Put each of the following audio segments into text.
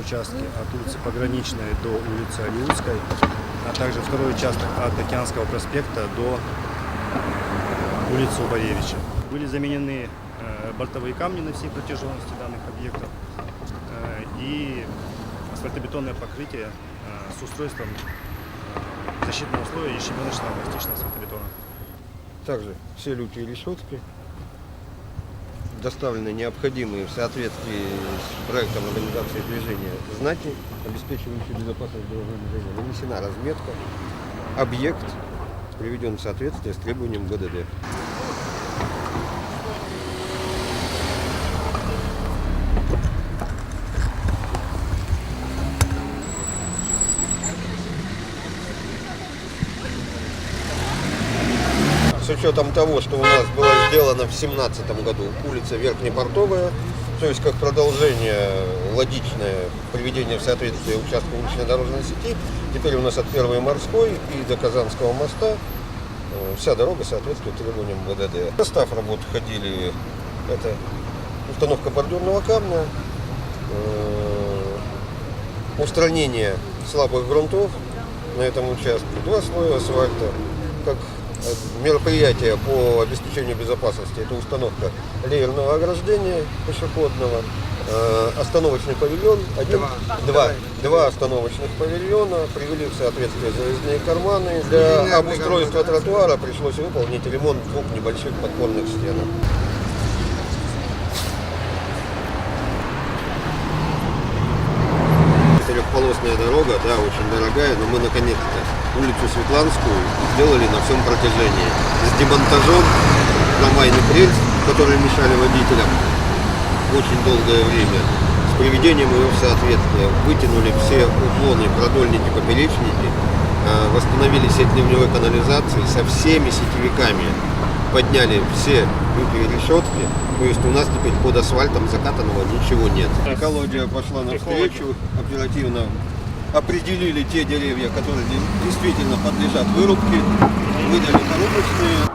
участке от улицы Пограничной до улицы Алиутской, а также второй участок от Океанского проспекта до улицы Убаревича. Были заменены бортовые камни на всей протяженности данных объектов и асфальтобетонное покрытие с устройством защитного слоя и щебеночного пластичного асфальтобетона. Также все люки и решетки доставлены необходимые в соответствии с проектом организации движения знаки, обеспечивающие безопасность дорожного движения. Нанесена разметка, объект приведен в соответствие с требованием ГДД. С учетом того, что у нас было сделано в 2017 году улица Верхнепортовая, то есть как продолжение логичное приведение в соответствие участка уличной дорожной сети, теперь у нас от Первой Морской и до Казанского моста вся дорога соответствует требованиям ГДД. В состав работ входили это установка бордюрного камня, устранение слабых грунтов на этом участке, 2 слоя асфальта, как мероприятие по обеспечению безопасности. Это установка леерного ограждения пешеходного, остановочный павильон, два остановочных павильона, привели в соответствие заездные карманы. Для обустройства тротуара пришлось выполнить ремонт 2 небольших подпорных стенок. Четырехполосная дорога, да, очень дорогая, но мы наконец-то улицу Светланскую сделали на всем протяжении. С демонтажом трамвайных рельс, которые мешали водителям очень долгое время, с приведением ее в соответствие. Вытянули все уклоны, продольники, поперечники, восстановили сеть ливневой канализации со всеми сетевиками, подняли все люки и решетки. То есть у нас теперь под асфальтом закатанного ничего нет. Экология пошла навстречу, оперативно определили те деревья, которые действительно подлежат вырубке, выдали порубочные.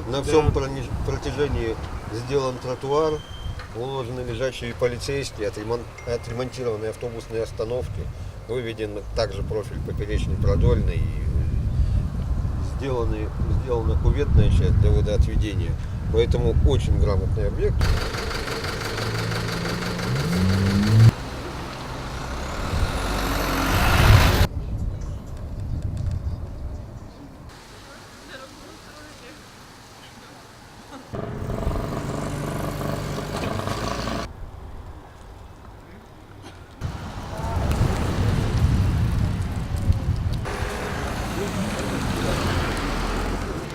На всем протяжении сделан тротуар, уложены лежачие полицейские, отремонтированы автобусные остановки, выведен также профиль поперечный, продольный, сделана кюветная часть для водоотведения. Поэтому очень грамотный объект.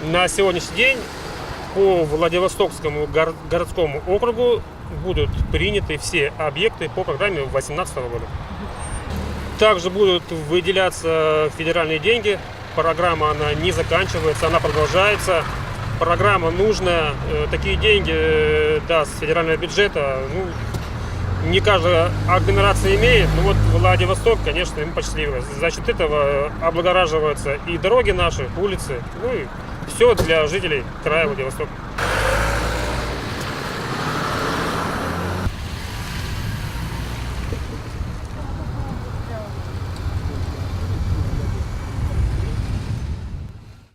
На сегодняшний день по Владивостокскому городскому округу будут приняты все объекты по программе 2018 года. Также будут выделяться федеральные деньги. Программа она не заканчивается, она продолжается. Программа нужная. Такие деньги даст федерального бюджета. Не каждая агломерация имеет, но вот Владивосток, конечно, ему посчастливилось. За счет этого облагораживаются и дороги наши, улицы, и все для жителей края Владивостока.